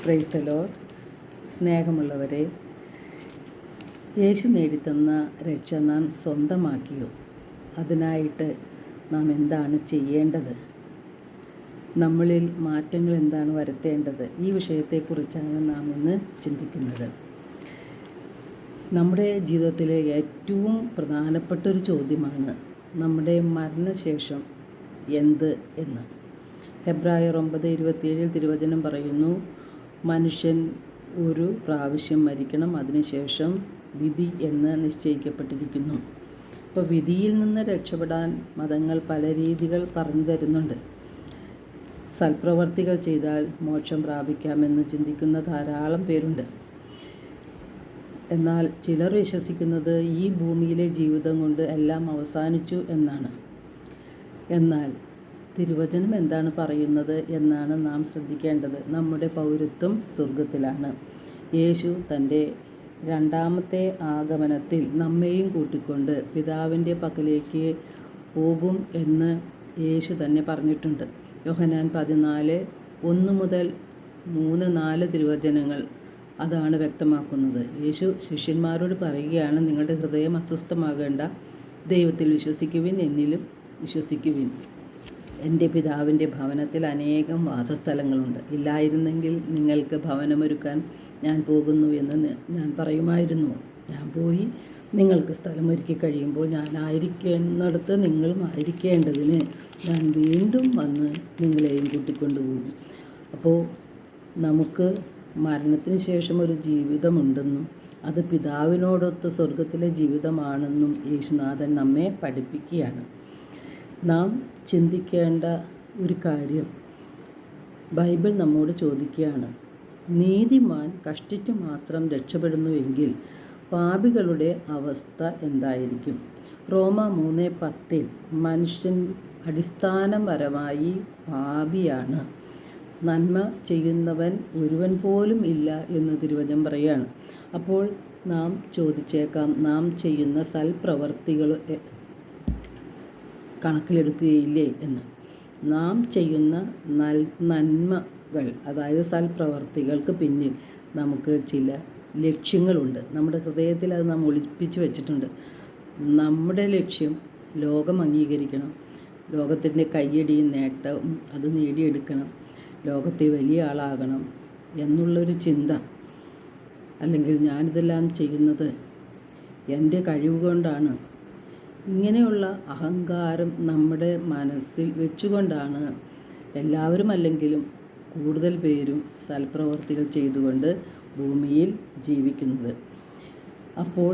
Praise the Lord. സ്നേഹമുള്ളവരെ, യേശു നേടിത്തന്ന രക്ഷ നാം സ്വന്തമാക്കിയോ? അതിനായിട്ട് നാം എന്താണ് ചെയ്യേണ്ടത്? നമ്മളിൽ മാറ്റങ്ങൾ എന്താണ് വരുത്തേണ്ടത്? ഈ വിഷയത്തെക്കുറിച്ചാണ് നാം ഇന്ന് ചിന്തിക്കുന്നത്. നമ്മുടെ ജീവിതത്തിലെ ഏറ്റവും പ്രധാനപ്പെട്ടൊരു ചോദ്യമാണ് നമ്മുടെ മരണശേഷം എന്ത് എന്ന്. ഹെബ്രായർ 9:27 തിരുവചനം പറയുന്നു, മനുഷ്യൻ ഒരു പ്രാവശ്യം മരിക്കണം, അതിനുശേഷം വിധി എന്ന് നിശ്ചയിക്കപ്പെട്ടിരിക്കുന്നു. അപ്പോൾ വിധിയിൽ നിന്ന് രക്ഷപ്പെടാൻ മതങ്ങൾ പല രീതികൾ പറഞ്ഞു തരുന്നുണ്ട്. സൽപ്രവർത്തികൾ ചെയ്താൽ മോക്ഷം പ്രാപിക്കാമെന്ന് ചിന്തിക്കുന്ന ധാരാളം പേരുണ്ട്. എന്നാൽ ചിലർ വിശ്വസിക്കുന്നത് ഈ ഭൂമിയിലെ ജീവിതം കൊണ്ട് എല്ലാം അവസാനിച്ചു എന്നാണ്. എന്നാൽ തിരുവചനം എന്താണ് പറയുന്നത് എന്നാണ് നാം ശ്രദ്ധിക്കേണ്ടത്. നമ്മുടെ പൗരത്വം സ്വർഗത്തിലാണ്. യേശു തൻ്റെ രണ്ടാമത്തെ ആഗമനത്തിൽ നമ്മെയും കൂട്ടിക്കൊണ്ട് പിതാവിൻ്റെ പക്കലേക്ക് പോകും എന്ന് യേശു തന്നെ പറഞ്ഞിട്ടുണ്ട്. യോഹന്നാൻ 14:1-3-4 തിരുവചനങ്ങൾ അതാണ് വ്യക്തമാക്കുന്നത്. യേശു ശിഷ്യന്മാരോട് പറയുകയാണ്, നിങ്ങളുടെ ഹൃദയം അസ്വസ്ഥമാകേണ്ട, ദൈവത്തിൽ വിശ്വസിക്കുവിൻ, എന്നിലും വിശ്വസിക്കുവിൻ. എൻ്റെ പിതാവിൻ്റെ ഭവനത്തിൽ അനേകം വാസസ്ഥലങ്ങളുണ്ട്. ഇല്ലായിരുന്നെങ്കിൽ നിങ്ങൾക്ക് ഭവനമൊരുക്കാൻ ഞാൻ പോകുന്നു എന്ന് ഞാൻ പറയുമായിരുന്നു. ഞാൻ പോയി നിങ്ങൾക്ക് സ്ഥലമൊരുക്കി കഴിയുമ്പോൾ ഞാൻ ആയിരിക്കുന്നിടത്ത് നിങ്ങളും ആയിരിക്കേണ്ടതിന് ഞാൻ വീണ്ടും വന്ന് നിങ്ങളെയും കൂട്ടിക്കൊണ്ടുപോകും. അപ്പോൾ നമുക്ക് മരണത്തിന് ശേഷം ഒരു ജീവിതമുണ്ടെന്നും അത് പിതാവിനോടൊത്ത് സ്വർഗത്തിലെ ജീവിതമാണെന്നും യേശുനാഥൻ നമ്മെ പഠിപ്പിക്കുകയാണ്. നാം ചിന്തിക്കേണ്ട ഒരു കാര്യം, ബൈബിൾ നമ്മോട് ചോദിക്കുകയാണ്, നീതിമാൻ കഷ്ടിച്ചു മാത്രം രക്ഷപ്പെടുന്നുവെങ്കിൽ പാപികളുടെ അവസ്ഥ എന്തായിരിക്കും? റോമ 3:10 മനുഷ്യൻ അടിസ്ഥാനപരമായി പാപിയാണ്, നന്മ ചെയ്യുന്നവൻ ഒരുവൻ പോലും ഇല്ല എന്ന് തിരുവചനം പറയുകയാണ്. അപ്പോൾ നാം ചോദിച്ചേക്കാം, നാം ചെയ്യുന്ന സൽപ്രവർത്തികൾ കണക്കിലെടുക്കുകയില്ലേ എന്ന്. നാം ചെയ്യുന്ന നന്മകൾ, അതായത് സൽപ്രവർത്തികൾക്ക് പിന്നിൽ നമുക്ക് ചില ലക്ഷ്യങ്ങളുണ്ട്. നമ്മുടെ ഹൃദയത്തിൽ അത് നാം ഒളിപ്പിച്ച് വെച്ചിട്ടുണ്ട്. നമ്മുടെ ലക്ഷ്യം ലോകം അംഗീകരിക്കണം, ലോകത്തിൻ്റെ കയ്യടിയും നേട്ടവും അത് നേടിയെടുക്കണം, ലോകത്തിൽ വലിയ ആളാകണം എന്നുള്ളൊരു ചിന്ത. അല്ലെങ്കിൽ ഞാനിതെല്ലാം ചെയ്യുന്നത് എൻ്റെ കഴിവ് കൊണ്ടാണ്, ഇങ്ങനെയുള്ള അഹങ്കാരം നമ്മുടെ മനസ്സിൽ വെച്ചുകൊണ്ടാണ് എല്ലാവരും അല്ലെങ്കിലും കൂടുതൽ പേരും സൽപ്രവർത്തികൾ ചെയ്തുകൊണ്ട് ഭൂമിയിൽ ജീവിക്കുന്നത്. അപ്പോൾ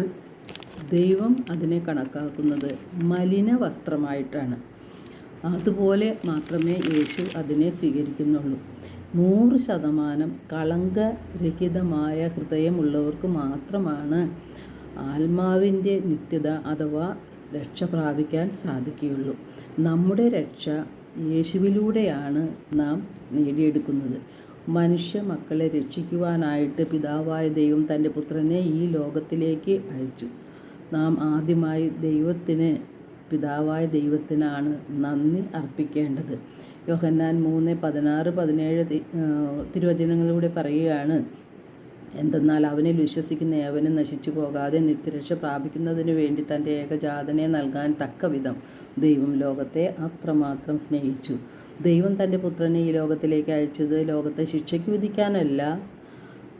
ദൈവം അതിനെ കണക്കാക്കുന്നത് മലിന വസ്ത്രമായിട്ടാണ്. അതുപോലെ മാത്രമേ യേശു അതിനെ സ്വീകരിക്കുന്നുള്ളൂ. 100% കളങ്കരഹിതമായ ഹൃദയമുള്ളവർക്ക് മാത്രമാണ് ആത്മാവിൻ്റെ നിത്യത അഥവാ രക്ഷ പ്രാപിക്കാൻ സാധിക്കുകയുള്ളൂ. നമ്മുടെ രക്ഷ യേശുവിലൂടെയാണ് നാം നേടിയെടുക്കുന്നത്. മനുഷ്യ മക്കളെ രക്ഷിക്കുവാനായിട്ട് പിതാവായ ദൈവം തൻ്റെ പുത്രനെ ഈ ലോകത്തിലേക്ക് അയച്ചു. നാം ആദ്യമായി പിതാവായ ദൈവത്തിനാണ് നന്ദി അർപ്പിക്കേണ്ടത്. യോഹന്നാൻ 3:16-17 തിരുവചനങ്ങളിലൂടെ പറയുകയാണ്, എന്തെന്നാൽ അവനിൽ വിശ്വസിക്കുന്ന ഏവനും നശിച്ചു പോകാതെ നിത്യരക്ഷ പ്രാപിക്കുന്നതിനു വേണ്ടി തൻ്റെ ഏകജാതനെ നൽകാൻ തക്കവിധം ദൈവം ലോകത്തെ അത്രമാത്രം സ്നേഹിച്ചു. ദൈവം തൻ്റെ പുത്രനെ ഈ ലോകത്തിലേക്ക് അയച്ചത് ലോകത്തെ ശിക്ഷയ്ക്ക് വിധിക്കാനല്ല,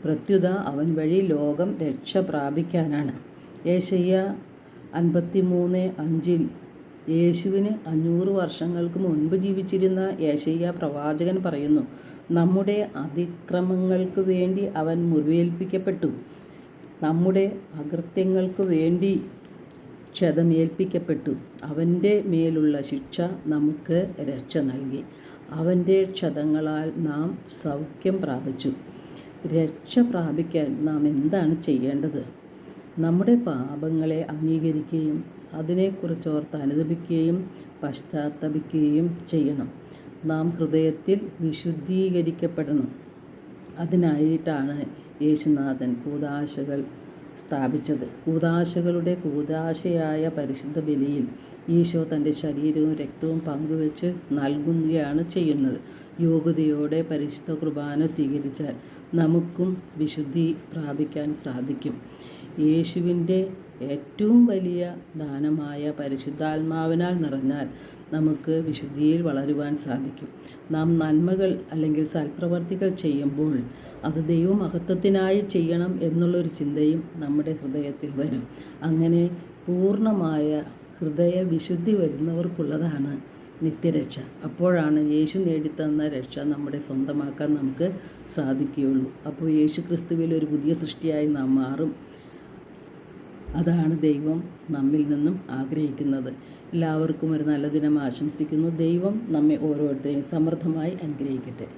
പ്രത്യുത അവൻ വഴി ലോകം രക്ഷ പ്രാപിക്കാനാണ്. യെശയ്യാ 53:5 യേശുവിന് 500 വർഷങ്ങൾക്ക് മുൻപ് ജീവിച്ചിരുന്ന യെശയ്യാ പ്രവാചകൻ പറയുന്നു, നമ്മുടെ അതിക്രമങ്ങൾക്ക് വേണ്ടി അവൻ മുറിവേൽപ്പിക്കപ്പെട്ടു, നമ്മുടെ അകൃത്യങ്ങൾക്ക് വേണ്ടി ക്ഷതമേൽപ്പിക്കപ്പെട്ടു, അവൻ്റെ മേലുള്ള ശിക്ഷ നമുക്ക് രക്ഷ നൽകി, അവൻ്റെ ക്ഷതങ്ങളാൽ നാം സൗഖ്യം പ്രാപിച്ചു. രക്ഷ പ്രാപിക്കാൻ നാം എന്താണ് ചെയ്യേണ്ടത്? നമ്മുടെ പാപങ്ങളെ അംഗീകരിക്കുകയും അതിനെക്കുറിച്ചോർത്ത് അനുതപിക്കുകയും പശ്ചാത്തപിക്കുകയും ചെയ്യണം. നാം ഹൃദയത്തിൽ വിശുദ്ധീകരിക്കപ്പെടണം. അതിനായിട്ടാണ് യേശുനാഥൻ കൂദാശകൾ സ്ഥാപിച്ചത്. കൂദാശകളുടെ കൂദാശയായ പരിശുദ്ധ ബലിയിൽ ഈശോ തൻ്റെ ശരീരവും രക്തവും പങ്കുവെച്ച് നൽകുകയാണ് ചെയ്യുന്നത്. യോഗ്യതയോടെ പരിശുദ്ധ കുർബാന സ്വീകരിച്ചാൽ നമുക്കും വിശുദ്ധി പ്രാപിക്കാൻ സാധിക്കും. യേശുവിൻ്റെ ഏറ്റവും വലിയ ദാനമായ പരിശുദ്ധാത്മാവിനാൽ നിറഞ്ഞാൽ നമുക്ക് വിശുദ്ധിയിൽ വളരുവാൻ സാധിക്കും. നാം നന്മകൾ അല്ലെങ്കിൽ സൽപ്രവർത്തികൾ ചെയ്യുമ്പോൾ അത് ദൈവമഹത്വത്തിനായി ചെയ്യണം എന്നുള്ളൊരു ചിന്തയും നമ്മുടെ ഹൃദയത്തിൽ വരും. അങ്ങനെ പൂർണ്ണമായ ഹൃദയ വിശുദ്ധി വരുന്നവർക്കുള്ളതാണ് നിത്യരക്ഷ. അപ്പോഴാണ് യേശു നേടിത്തന്ന രക്ഷ നമ്മുടെ സ്വന്തമാക്കാൻ നമുക്ക് സാധിക്കുകയുള്ളൂ. അപ്പോൾ യേശു ക്രിസ്തുവിൽ ഒരു പുതിയ സൃഷ്ടിയായി നാം മാറും. അതാണ് ദൈവം നമ്മിൽ നിന്നും ആഗ്രഹിക്കുന്നത്. എല്ലാവർക്കും ഒരു നല്ല ദിനം ആശംസിക്കുന്നു. ദൈവം നമ്മെ ഓരോരുത്തരെയും സമൃദ്ധമായി അനുഗ്രഹിക്കട്ടെ.